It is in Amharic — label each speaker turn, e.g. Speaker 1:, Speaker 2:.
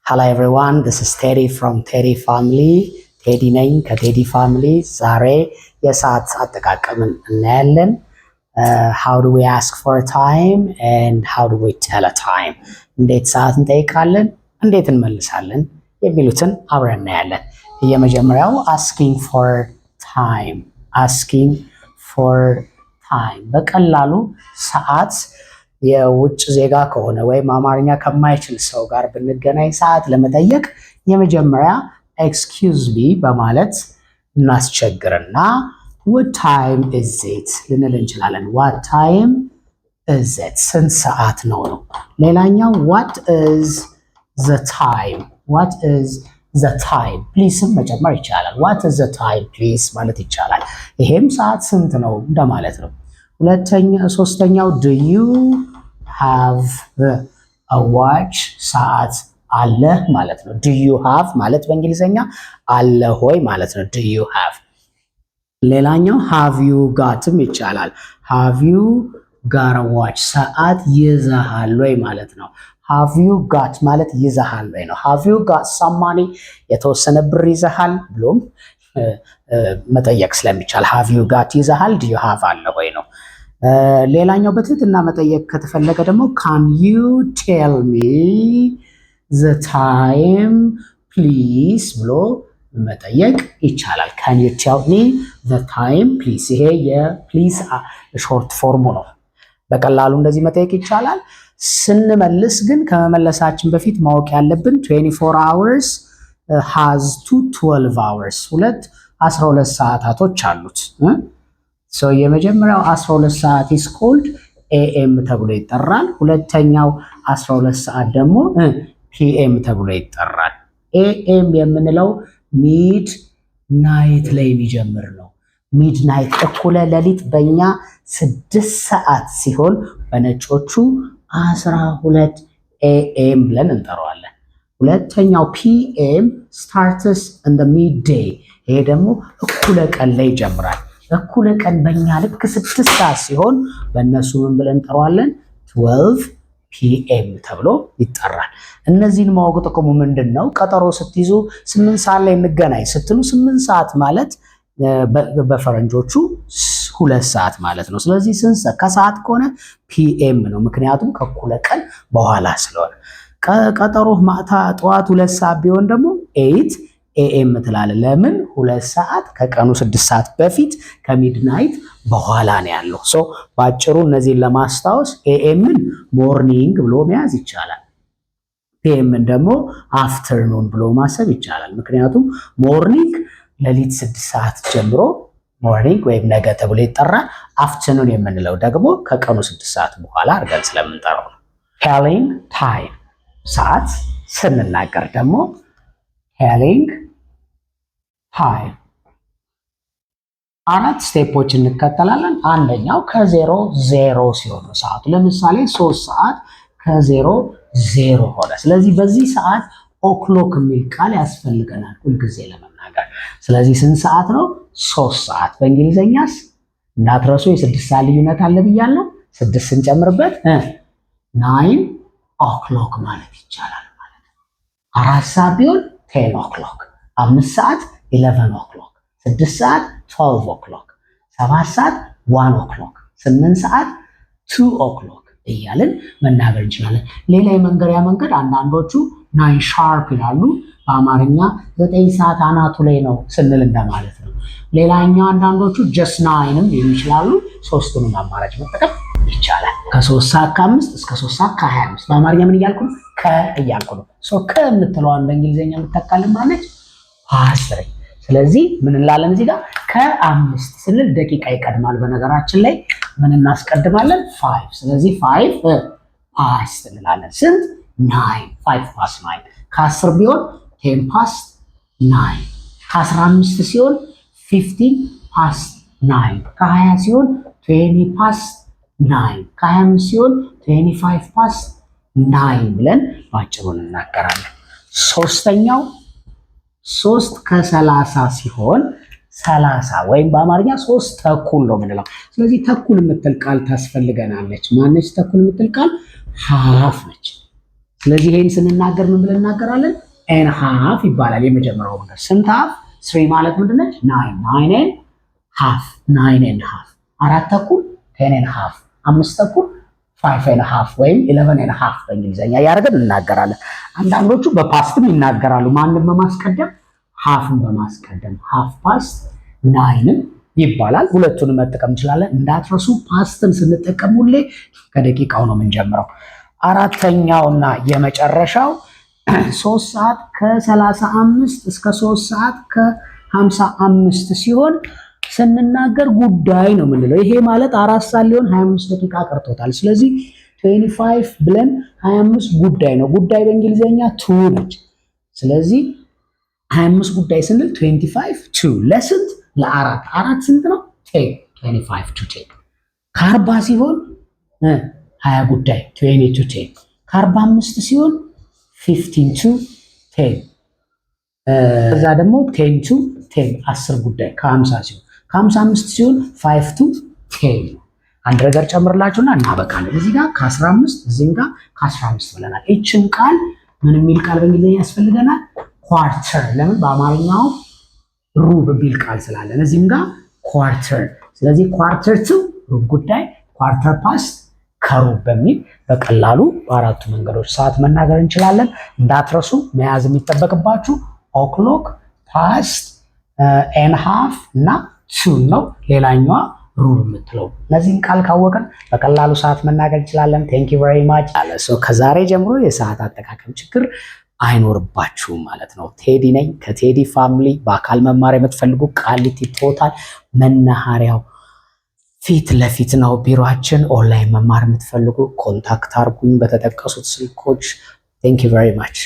Speaker 1: Hello everyone, this is Teddy from Teddy Family. Teddy ነኝ ከቴዲ ፋሚሊ። ዛሬ የሰዓት አጠቃቀምን እናያለን። How do we ask for a time and how do we tell a time? እንዴት ሰዓት እንጠይቃለን፣ እንዴት እንመልሳለን የሚሉትን አብረን እናያለን። የመጀመሪያው asking for time. በቀላሉ ሰዓት የውጭ ዜጋ ከሆነ ወይም አማርኛ ከማይችል ሰው ጋር ብንገናኝ ሰዓት ለመጠየቅ የመጀመሪያ excuse me በማለት እናስቸግርና what time is it ልንል እንችላለን። what time is it ስንት ሰዓት ነው ነው። ሌላኛው what is the time please መጨመር ይቻላል። what is the time please ማለት ይቻላል። ይሄም ሰዓት ስንት ነው እንደማለት ነው። ሶስተኛው do you have a watch ሰዓት አለ ማለት ነው። do you have ማለት በእንግሊዘኛ አለ ሆይ ማለት ነው። do you have። ሌላኛው have you gotም ይቻላል። have you got a watch ሰዓት ይዘሃል ወይ ማለት ነው። have you got ማለት ይዘሃል ወይ ነው። have you got some money የተወሰነ ብር ይዘሃል ብሎም መጠየቅ ስለሚቻል have you got ይዘሃል do you have አለ ወይ ነው። ሌላኛው በትህትና መጠየቅ ከተፈለገ ደግሞ can you tell me the time please ብሎ መጠየቅ ይቻላል። can you tell me the time please ይሄ የፕሊዝ ሾርት ፎርሙ ነው። በቀላሉ እንደዚህ መጠየቅ ይቻላል። ስንመልስ ግን ከመመለሳችን በፊት ማወቅ ያለብን 24 hours has to 12 hours 12 ሰዓታቶች አሉት። የመጀመሪያው 12 ሰዓት is called AM ተብሎ ይጠራል። ሁለተኛው 12 ሰዓት ደግሞ PM ተብሎ ይጠራል። AM የምንለው ሚድ ናይት ላይ የሚጀምር ነው። ሚድ ናይት እኩለ ሌሊት በእኛ 6 ሰዓት ሲሆን በነጮቹ 12 AM ብለን እንጠራዋለን። ሁለተኛው PM starts in the midday ይሄ ደግሞ እኩለ ቀን ላይ ይጀምራል። እኩለ ቀን በእኛ ልክ 6 ሰዓት ሲሆን በእነሱ ምን ብለን እንጠራዋለን? 12 PM ተብሎ ይጠራል። እነዚህን ማወቅ ጥቅሙ ምንድን ነው? ቀጠሮ ስትይዙ 8 ሰዓት ላይ እንገናኝ ስትሉ 8 ሰዓት ማለት በፈረንጆቹ 2 ሰዓት ማለት ነው። ስለዚህ ከሰዓት ከሆነ PM ነው፣ ምክንያቱም ከእኩለ ቀን በኋላ ስለሆነ። ቀጠሮ ማታ ጠዋት 2 ሰዓት ቢሆን ደግሞ 8 AM ትላለህ። ለምን? 2 ሰዓት ከቀኑ 6 ሰዓት በፊት ከሚድናይት በኋላ ነው ያለው። በአጭሩ እነዚህን ለማስታወስ AMን ሞርኒንግ ብሎ መያዝ ይቻላል። PMን ደግሞ አፍተርኑን ብሎ ማሰብ ይቻላል። ምክንያቱም ሞርኒንግ ሌሊት 6 ሰዓት ጀምሮ ሞርኒንግ ወይም ነገ ተብሎ ይጠራል። አፍተርኑን የምንለው ደግሞ ከቀኑ 6 ሰዓት በኋላ አድርገን ስለምንጠራው ነው። ቴሊንግ ታይም ሰዓት ስንናገር ደግሞ ቴሊንግ ታይም 4 ስቴፖች እንከተላለን። አንደኛው ከ0 0 ሲሆን ነው ሰዓቱ። ለምሳሌ 3 ሰዓት ከ0 0 ሆነ። ስለዚህ በዚህ ሰዓት ኦክሎክ የሚል ቃል ያስፈልገናል ሁልጊዜ ለመናገር። ስለዚህ ስንት ሰዓት ነው? 3 ሰዓት። በእንግሊዘኛስ እንዳትረሱ የ6 ሰዓት ልዩነት አለ ብያለሁ። 6 ስንጨምርበት 9 ኦክሎክ ማለት ይቻላል ማለት ነው። 4 ሰዓት ቢሆን 10 o'clock 5 ሰዓት 11 o'clock 6 ሰዓት 12 o'clock 7 ሰዓት 1 o'clock 8 ሰዓት 2 o'clock እያልን መናገር እንችላለን። ሌላ የመንገሪያ መንገድ አንዳንዶቹ 9 sharp ይላሉ። በአማርኛ 9 ሰዓት አናቱ ላይ ነው ስንል እንደማለት ነው። ሌላኛው አንዳንዶቹ just 9ም ይችላሉ። ሶስቱንም አማራጭ መጠቀም ይቻላል። ከ3 ሰዓት ከ5 እስከ 3 ሰዓት ከ25 በአማርኛ ምን እያልኩ ነው? እያልኩ ነው። ከምትለዋን በእንግሊዘኛ የምታካልን ማለት ፓስት። ስለዚህ ምን እንላለን እዚህ ጋር? ከ5 ስንል ደቂቃ ይቀድማል። በነገራችን ላይ ምን እናስቀድማለን? 5። ስለዚህ 5 ፓስት እንላለን። ስንት? 9 5 past 9። ከ10 ቢሆን 10 past 9። ከ15 ሲሆን 15 past 9። ከ20 ሲሆን 20 past 9። ከ25 ሲሆን 25 past 9 ብለን ባጭሩ እናገራለን። ሶስተኛው 3 ከ30 ሲሆን 30 ወይም በአማርኛ 3 ተኩል ነው የምንለው። ስለዚህ ተኩል የምትል ቃል ታስፈልገናለች። ማነች ተኩል የምትል ቃል? ሃፍ ነች። ስለዚህ ይሄን ስንናገር ምን ብለን እናገራለን? ኤን ሃፍ ይባላል። የመጀመሪያው ነገር ስንት ሃፍ? 3 ማለት ምንድነች? 9 9 ኤንድ ሃፍ 9 ኤንድ ሃፍ 4 ተኩል 10 ኤንድ ሃፍ 5 ተኩል 5 ኤንድ ሃፍ ወይም 11 ኤንድ ሃፍ በእንግሊዝኛ ያደርገን እናገራለን። አንዳንዶቹ በፓስትም ይናገራሉ። ማንም በማስቀደም ሃፍን በማስቀደም ሃፍ ፓስት 9ም ይባላል። ሁለቱንም መጠቀም እንችላለን። እንዳትረሱ ፓስትን ስንጠቀም ሁሌ ከደቂቃው ነው የምንጀምረው። አራተኛውና የመጨረሻው 3 ሰዓት ከ35 እስከ 3 ሰዓት ከ55 ሲሆን ስንናገር ጉዳይ ነው የምንለው። ይሄ ማለት 4 ሰዓት ሊሆን 25 ደቂቃ ቀርቶታል። ስለዚህ 25 ብለን 25 ጉዳይ ነው። ጉዳይ በእንግሊዝኛ ቱ ነች። ስለዚህ 25 ጉዳይ ስንል 25 ቱ ለስንት? ለአራት። አራት ስንት ነው? 10 25 to 10። ከ40 ሲሆን 20 ጉዳይ 20 to 10። ከ45 ሲሆን 15 to 10። ከዛ ደግሞ 10 to 10 10 ጉዳይ ከ50 ሲሆን ከ55 ሲሆን 5 to 10። አንድ ነገር ጨምርላችሁና እናበቃለን። እዚህ ጋር ከ15 እዚህም ጋር ከ15 ብለናል። እቺን ቃል ምን የሚል ቃል በእንግሊዝኛ ያስፈልገናል? ኳርተር። ለምን? በአማርኛው ሩብ ቢል ቃል ስላለን እዚህም ጋር ኳርተር። ስለዚህ ኳርተር ቱ ሩብ ጉዳይ፣ ኳርተር ፓስት ከሩብ በሚል በቀላሉ በአራቱ መንገዶች ሰዓት መናገር እንችላለን። እንዳትረሱ መያዝ የሚጠበቅባችሁ ኦክሎክ፣ ፓስት፣ ኤን ሃፍ እና ቱ ነው። ሌላኛዋ ሩብ የምትለው እነዚህን ቃል ካወቅን በቀላሉ ሰዓት መናገር እንችላለን። ቴንክ ዩ ቬሪ ማች አለ። ከዛሬ ጀምሮ የሰዓት አጠቃቀም ችግር አይኖርባችሁም ማለት ነው። ቴዲ ነኝ ከቴዲ ፋሚሊ። በአካል መማር የምትፈልጉ ቃሊቲ ቶታል መናኸሪያው ፊት ለፊት ነው ቢሮአችን። ኦንላይን መማር የምትፈልጉ ኮንታክት አርጉኝ በተጠቀሱት ስልኮች። ቴንክ ዩ ቬሪ ማች